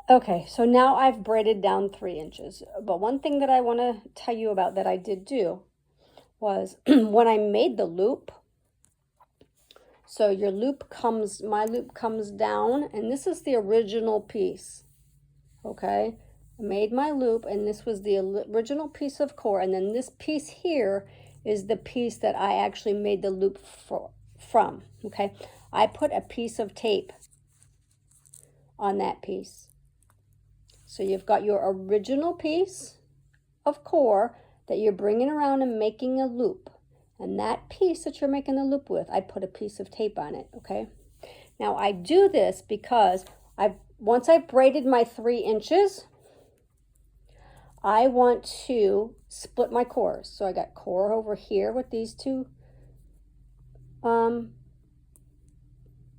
Okay, so now I've braided down 3 inches. But one thing that I want to tell you about that I did do was when I made the loop, so your loop comes, my loop comes down, and this is the original piece, okay? I made my loop, and this was the original piece of core, and then this piece here is the piece that I actually made the loop from, okay? I put a piece of tape on that piece. So you've got your original piece of core that you're bringing around and making a loop. And that piece that you're making the loop with, I put a piece of tape on it, okay? Now I do this because once I've braided my 3 inches, I want to split my cores. So I got core over here with these 2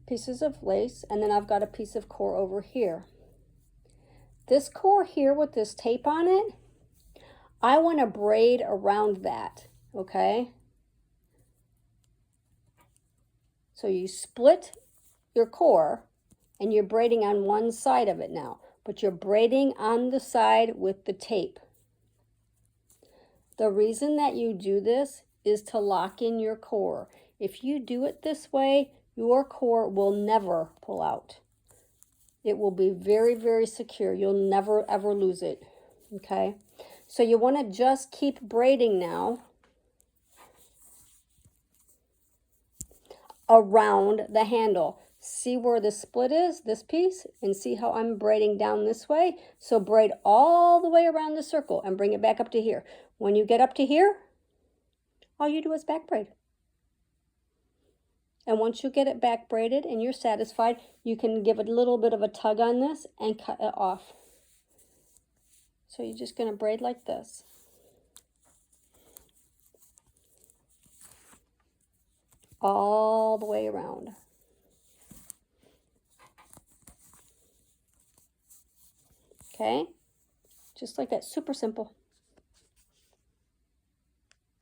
pieces of lace, and then I've got a piece of core over here. This core here with this tape on it, I want to braid around that, okay? So you split your core and you're braiding on one side of it now, but you're braiding on the side with the tape. The reason that you do this is to lock in your core. If you do it this way, your core will never pull out. It will be very, very secure. You'll never, ever lose it, okay? So you want to just keep braiding now around the handle. See where the split is, this piece, and see how I'm braiding down this way? So braid all the way around the circle and bring it back up to here. When you get up to here, all you do is back braid. And once you get it back braided and you're satisfied, you can give it a little bit of a tug on this and cut it off. So you're just going to braid like this. All the way around. Okay? Just like that, super simple.